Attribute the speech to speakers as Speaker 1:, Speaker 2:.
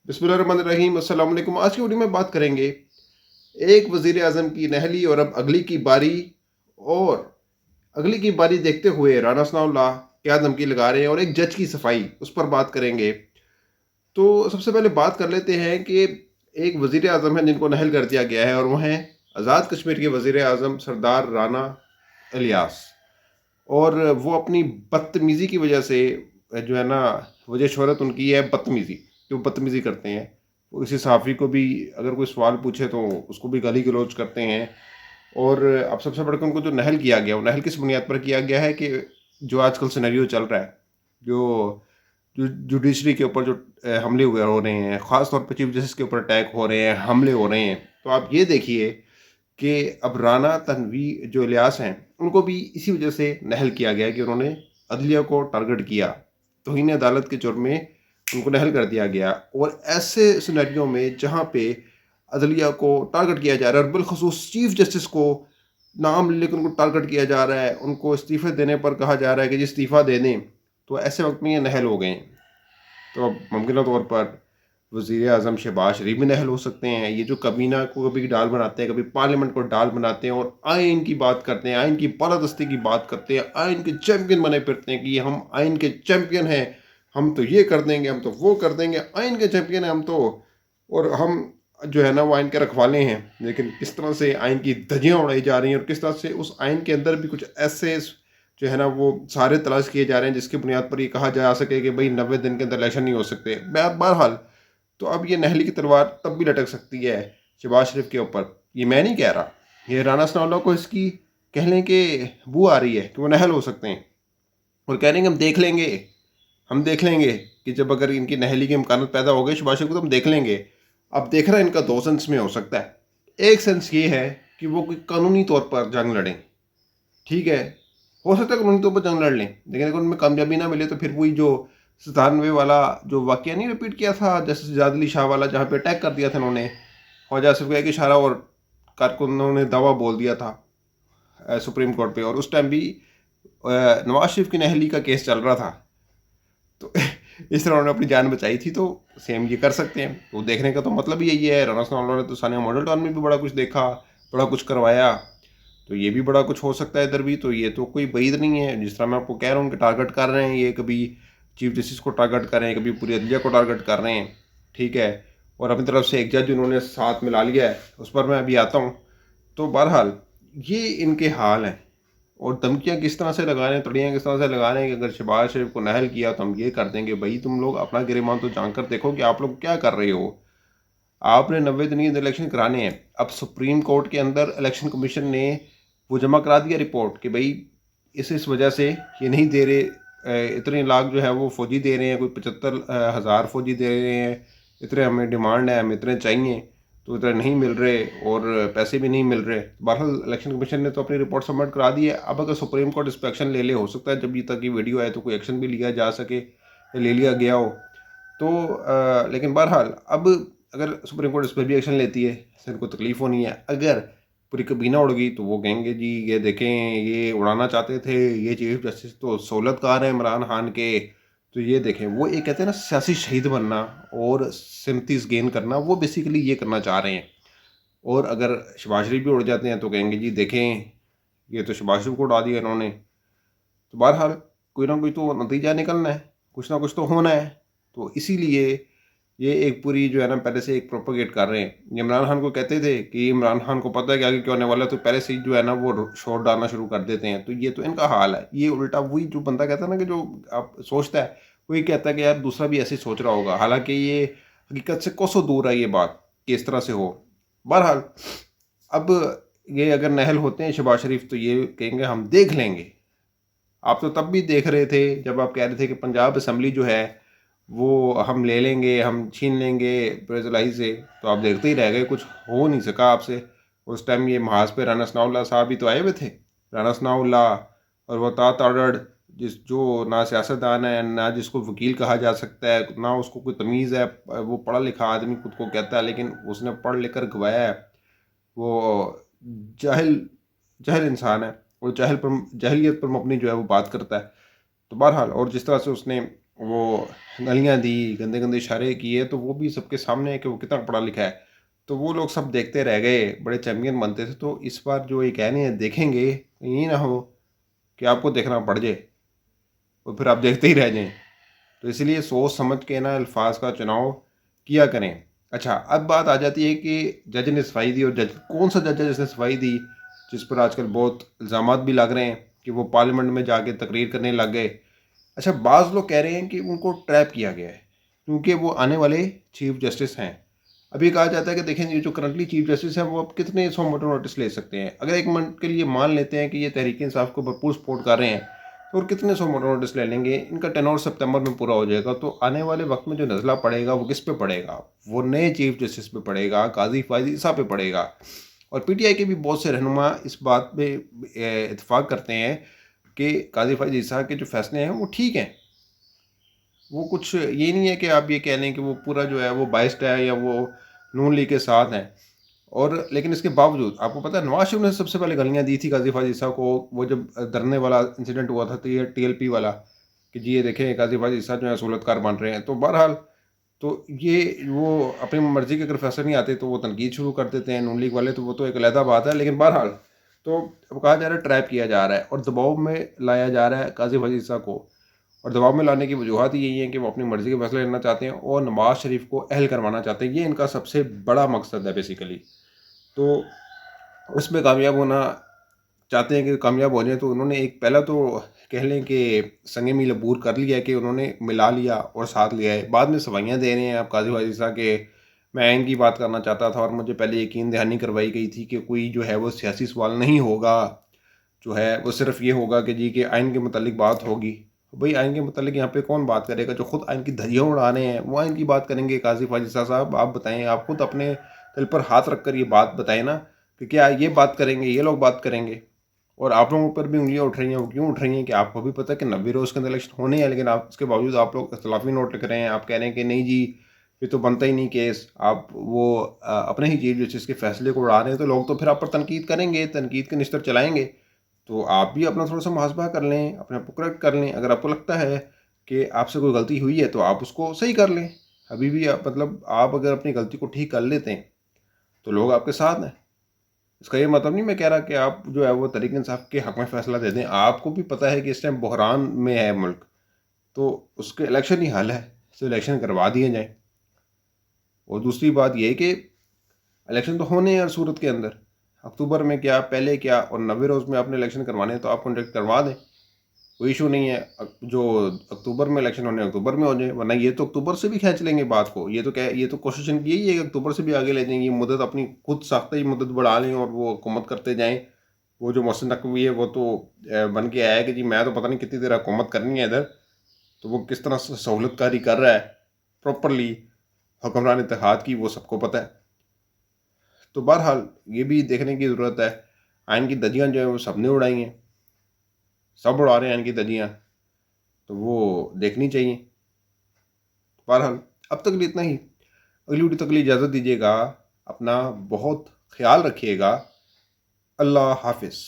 Speaker 1: बिस्मिल्लाहिर्रहमानिर्रहीम। अस्सलाम वालेकुम। आज की वीडियो में बात करेंगे एक वज़ीर आज़म की नहली और अब अगली की बारी। और अगली की बारी देखते हुए राना सनाउल्लाह क्या धमकी लगा रहे हैं और एक जज की सफाई, उस पर बात करेंगे। तो सबसे पहले बात कर लेते हैं कि एक वज़ीर आज़म है जिनको नहल कर दिया गया है, और वो हैं आज़ाद कश्मीर के वज़ीर आज़म सरदार राना इलियास। और वो अपनी बदतमीज़ी की वजह से जो है ना, वजह शोहरत उनकी है बदतमीज़ी, कि वो बदतमीज़ी करते हैं। वो किसी सहाफ़ी को भी अगर कोई सवाल पूछे तो उसको भी गाली गलौज करते हैं। और अब सबसे बढ़कर उनको जो नहल किया गया, वो नहल किस बुनियाद पर किया गया है कि जो आजकल सिनेरियो चल रहा है, जो जो जुडिशरी के ऊपर जो हमले हुए हो रहे हैं, ख़ास तौर पर चीफ जस्टिस के ऊपर अटैक हो रहे हैं, हमले हो रहे हैं, तो आप ये देखिए कि अब राना तन्वी जो इलियास हैं, उनको भी इसी वजह से नहल किया गया कि उन्होंने अदलिया को टारगेट किया, तौहीन अदालत के जुर्म में उनको नहल कर दिया गया। और ऐसे सिनेरियो में जहाँ पे अदलिया को टारगेट किया जा रहा है और बिलखसूस चीफ जस्टिस को नाम लेकर उनको टारगेट किया जा रहा है, उनको इस्तीफ़े देने पर कहा जा रहा है कि जी इस्तीफ़ा दे दें, तो ऐसे वक्त में ये नहल हो गए हैं। तो अब मुमकिन तौर पर वज़ीर आज़म शहबाज शरीफ भी नहल हो सकते हैं। ये जो कबीना को कभी डाल बनाते हैं, कभी पार्लियामेंट को डाल बनाते हैं और आइन की बात करते हैं, आइन की बालादस्ती की बात करते हैं, आइन के चैम्पियन बने फिरते हैं कि हम आइन के चैम्पियन हैं, हम तो ये कर देंगे, हम तो वो कर देंगे, आइन के चैम्पियन हैं हम तो। और हम जो है ना वो आइन के रखवाले हैं। लेकिन किस तरह से आइन की धज्जियाँ उड़ाई जा रही हैं और किस तरह से उस आइन के अंदर भी कुछ ऐसे जो है ना वो सारे तलाश किए जा रहे हैं जिसकी बुनियाद पर ये कहा जा सके कि भाई 90 दिन के अंदर इलेक्शन नहीं हो सकते। बहरहाल, तो अब ये नहली की तलवार तब भी लटक सकती है शहबाज शरीफ के ऊपर। ये मैं नहीं कह रहा, ये राना सनाउल्लाह को इसकी कह लें कि बू आ रही है कि वो नहल हो सकते हैं। और कह रहे हैं कि हम देख लेंगे कि जब अगर इनकी नहली की इम्कान पैदा हो गई शहबाज शरीफ को, तो हम देख लेंगे। अब देख रहे हैं इनका दो सेंस में हो सकता है। एक सेंस ये है कि वो कोई कानूनी तौर पर जंग लड़ें, ठीक है, हो सकता है कानूनी तौर पर जंग लड़ लें, लेकिन अगर उनमें कामयाबी ना मिले तो फिर वही जो 97 वाला जो वाक़या नहीं रिपीट किया था जस्टिस जाद अली शाह वाला, जहाँ पे अटैक कर दिया था इन्होंने, ख्वाजा आसिफ का एक इशारा और कारकुनों ने दावा बोल दिया था सुप्रीम कोर्ट पे। और उस टाइम भी नवाज शरीफ की नहली का केस चल रहा था। तो इस तरह उन्होंने अपनी जान बचाई थी, तो सेम ये कर सकते हैं। तो देखने का तो मतलब ही यही है। राना सनाउल्लाह ने तो सानिया मॉडल टाउन में भी बड़ा कुछ देखा, बड़ा कुछ करवाया, तो ये भी बड़ा कुछ हो सकता है इधर भी। तो ये तो कोई बईद नहीं है। जिस तरह मैं आपको कह रहा हूँ कि टारगेट कर रहे हैं, ये कभी चीफ जस्टिस को टारगेट कर रहे हैं, कभी पूरी अदलिया को टारगेट कर रहे हैं, ठीक है। और अपनी तरफ से एक जज उन्होंने साथ मिला लिया है, उस पर मैं अभी आता हूँ। तो बहरहाल ये इनके हाल हैं। और धमकियाँ किस तरह से लगा रहे हैं, तड़ियाँ किस तरह से लगा रहे हैं कि अगर शहबाज शरीफ को नहल किया तो हम ये कर देंगे। भाई तुम लोग अपना गिरेबान तो जान कर देखो कि आप लोग क्या कर रहे हो। आपने 90 दिन के अंदर इलेक्शन कराने हैं। अब सुप्रीम कोर्ट के अंदर इलेक्शन कमीशन ने वो जमा करा दिया रिपोर्ट कि भाई इस वजह से ये नहीं दे रहे, इतने लाख जो है वो फौजी दे रहे हैं, कोई 75,000 फौजी दे रहे हैं, इतने हमें डिमांड है, हमें इतने चाहिए, तो इतने नहीं मिल रहे और पैसे भी नहीं मिल रहे। बहरहाल इलेक्शन कमीशन ने तो अपनी रिपोर्ट सबमिट करा दी है। अब अगर सुप्रीम कोर्ट इस पर एक्शन ले ले, हो सकता है जब ये तक ये वीडियो आए तो कोई एक्शन भी लिया जा सके, ले लिया गया हो तो। लेकिन बहरहाल अब अगर सुप्रीम कोर्ट इस पर भी एक्शन लेती है, इससे इनको तकलीफ़ होनी है। अगर पूरी कबीना उड़ गई तो वो कहेंगे जी ये देखें, ये उड़ाना चाहते थे, ये चीफ जस्टिस तो सहूलतकार हैं इमरान खान के, तो ये देखें। वो ये कहते हैं ना सियासी शहीद बनना और सिम्पथीज गेन करना, वो बेसिकली ये करना चाह रहे हैं। और अगर शहबाज शरीफ भी उड़ जाते हैं तो कहेंगे जी देखें, ये तो शहबाज शरीफ को उड़ा दिया इन्होंने। तो बहरहाल कोई ना कोई तो नतीजा निकलना है, कुछ ना कुछ तो होना है। तो इसीलिए ये एक पूरी जो है ना पहले से एक प्रोपोगेट कर रहे हैं। ये इमरान खान को कहते थे कि इमरान खान को पता है कि आगे क्या होने वाला है, तो पहले से ही जो है ना वो शोर डालना शुरू कर देते हैं। तो ये तो इनका हाल है। ये उल्टा वही जो बंदा कहता है ना कि जो आप सोचता है, वही कहता है कि यार दूसरा भी ऐसे ही सोच रहा होगा, हालांकि ये हकीकत से कोसों दूर है ये बात कि इस तरह से हो। बहरहाल अब ये अगर नहल होते हैं शहबाज शरीफ तो ये कहेंगे हम देख लेंगे। आप तो तब भी देख रहे थे जब आप कह रहे थे कि पंजाब असम्बली जो है वो हम ले लेंगे, हम छीन लेंगे जुलाई से, तो आप देखते ही रह गए, कुछ हो नहीं सका आपसे। उस टाइम ये महाज पे राना सनाउल्लाह साहब भी तो आए हुए थे। राना सनाउल्लाह और वो ताड़ड़, जिस जो ना सियासतदान है, ना जिसको वकील कहा जा सकता है, ना उसको कोई तमीज़ है, वो पढ़ा लिखा आदमी खुद को कहता है लेकिन उसने पढ़ लिख कर गवाया है। वो जाहिल जाहिल इंसान है और जाहिलियत पर मबनी जो है वो बात करता है। तो बहरहाल, और जिस तरह से उसने وہ نلیاں دی، گندے گندے اشارے کیے، تو وہ بھی سب کے سامنے ہے کہ وہ کتنا پڑھا لکھا ہے. تو وہ لوگ سب دیکھتے رہ گئے، بڑے چیمپئن بنتے تھے. تو اس بار جو یہ کہنے ہیں دیکھیں گے، یہ نہ ہو کہ آپ کو دیکھنا پڑ جائے اور پھر آپ دیکھتے ہی رہ جائیں. تو اس لیے سوچ سمجھ کے نا الفاظ کا چناؤ کیا کریں. اچھا، اب بات آ جاتی ہے کہ جج نے صفائی دی، اور جج کون سا جج ہے جس نے صفائی دی، جس پر آج کل بہت الزامات بھی لگ رہے ہیں کہ وہ پارلیمنٹ میں جا کے تقریر کرنے لگ گئے. اچھا، بعض لوگ کہہ رہے ہیں کہ ان کو ٹریپ کیا گیا ہے کیونکہ وہ آنے والے چیف جسٹس ہیں. ابھی کہا جاتا ہے کہ دیکھیں یہ جو کرنٹلی چیف جسٹس ہیں وہ اب کتنے سو موٹر نوٹس لے سکتے ہیں. اگر ایک منٹ کے لیے مان لیتے ہیں کہ یہ تحریک انصاف کو بھرپور سپورٹ کر رہے ہیں، تو اور کتنے سو موٹر نوٹس لے لیں گے. ان کا ٹینور سپتمبر میں پورا ہو جائے گا. تو آنے والے وقت میں جو نزلہ پڑے گا وہ کس پہ پڑے گا؟ وہ نئے چیف جسٹس پہ پڑے گا، قاضی فائز عیسیٰ پہ پڑے گا. اور پی ٹی آئی کے بھی بہت سے رہنما اس بات پہ اتفاق کرتے ہیں کہ قاضی فائز عیسیٰ کے جو فیصلے ہیں وہ ٹھیک ہیں. وہ کچھ یہ نہیں ہے کہ آپ یہ کہہ لیں کہ وہ پورا جو ہے وہ بائسڈ ہے یا وہ نون لیگ کے ساتھ ہیں. اور لیکن اس کے باوجود آپ کو پتہ ہے نواز شریف نے سب سے پہلے گالیاں دی تھی قاضی فائز عیسیٰ کو. وہ جب دھرنے والا انسیڈنٹ ہوا تھا، تو یہ ٹی ایل پی والا، کہ جی یہ دیکھیں قاضی فائز عیسیٰ جو ہے سہولت کار بن رہے ہیں. تو بہرحال تو یہ وہ اپنی مرضی کے اگر فیصلے نہیں آتے تو وہ تنقید شروع کر دیتے ہیں نون لیگ والے. تو وہ تو ایک علیحدہ بات ہے. لیکن بہرحال تو اب کہا جا رہا ہے ٹریپ کیا جا رہا ہے اور دباؤ میں لایا جا رہا ہے قاضی فائز عیسیٰ کو. اور دباؤ میں لانے کی وجوہات یہی ہیں کہ وہ اپنی مرضی کے فیصلے لینا چاہتے ہیں اور نواز شریف کو اہل کروانا چاہتے ہیں. یہ ان کا سب سے بڑا مقصد ہے بیسیکلی. تو اس میں کامیاب ہونا چاہتے ہیں کہ کامیاب ہو جائیں. تو انہوں نے ایک پہلا تو کہہ لیں کہ سنگ میل عبور کر لیا کہ انہوں نے ملا لیا اور ساتھ لیا ہے. بعد میں سوائیاں دے رہے ہیں آپ قاضی فائز عیسیٰ کے میں آئین کی بات کرنا چاہتا تھا اور مجھے پہلے یقین دہانی کروائی گئی تھی کہ کوئی جو ہے وہ سیاسی سوال نہیں ہوگا، جو ہے وہ صرف یہ ہوگا کہ جی کہ آئین کے متعلق بات ہوگی. بھئی آئین کے متعلق یہاں پہ کون بات کرے گا؟ جو خود آئین کی دھجیاں اڑا رہے ہیں وہ آئین کی بات کریں گے. قاضی فائز عیسیٰ صاحب آپ بتائیں، آپ خود اپنے دل پر ہاتھ رکھ کر یہ بات بتائیں نا کہ کیا یہ بات کریں گے، یہ لوگ بات کریں گے؟ اور آپ لوگوں پر بھی انگلیاں اٹھ رہی ہیں. وہ کیوں اٹھ رہی ہیں کہ آپ کو بھی پتہ ہے کہ 90 روز کے اندر الیکشن ہونے ہیں، لیکن آپ اس کے باوجود آپ لوگ اختلافی نوٹ لکھ رہے ہیں. آپ کہہ رہے ہیں کہ نہیں جی یہ تو بنتا ہی نہیں کیس. آپ وہ اپنے ہی چیف جسٹس کے فیصلے کو اڑا رہے ہیں. تو لوگ تو پھر آپ پر تنقید کریں گے، تنقید کے نشتر چلائیں گے. تو آپ بھی اپنا تھوڑا سا محاسبہ کر لیں، اپنے آپ کو کریکٹ کر لیں. اگر آپ کو لگتا ہے کہ آپ سے کوئی غلطی ہوئی ہے تو آپ اس کو صحیح کر لیں. ابھی بھی مطلب آپ اگر اپنی غلطی کو ٹھیک کر لیتے ہیں تو لوگ آپ کے ساتھ ہیں. اس کا یہ مطلب نہیں میں کہہ رہا کہ آپ جو ہے وہ تحریک انصاف کے حق میں فیصلہ دے دیں. آپ کو بھی پتہ ہے کہ اس ٹائم بحران میں ہے ملک، تو اس کے الیکشن ہی حل ہے، تو الیکشن کروا دیے جائیں. اور دوسری بات یہ کہ الیکشن تو ہونے ہیں ہر صورت کے اندر. اکتوبر میں کیا، پہلے کیا، اور 90 روز میں آپ نے الیکشن کروانے ہیں تو آپ کنڈکٹ کروا دیں، کوئی ایشو نہیں ہے. جو اکتوبر میں الیکشن ہونے اکتوبر میں ہو جائیں، ورنہ یہ تو اکتوبر سے بھی کھینچ لیں گے بات کو. یہ تو کوشش ان کی یہی ہے کہ اکتوبر سے بھی آگے لے جائیں گے. مدت اپنی خود ساختہ ہی مدت بڑھا لیں اور وہ حکومت کرتے جائیں. وہ جو محسن نقوی ہے وہ تو بن کے آیا ہے کہ جی میں تو پتہ نہیں کتنی دیر حکومت کرنی ہے ادھر. تو وہ کس طرح سہولت کاری کر رہا ہے پراپرلی حکمران اتحاد کی، وہ سب کو پتہ ہے. تو بہرحال یہ بھی دیکھنے کی ضرورت ہے. آئین کی دھجیاں جو ہیں وہ سب نے اڑائی ہیں، سب اڑا رہے ہیں آئین کی دھجیاں، تو وہ دیکھنی چاہیے. بہرحال اب تک لیے اتنا ہی. اگلی ویڈیو تک لیے اجازت دیجیے گا. اپنا بہت خیال رکھیے گا. اللہ حافظ.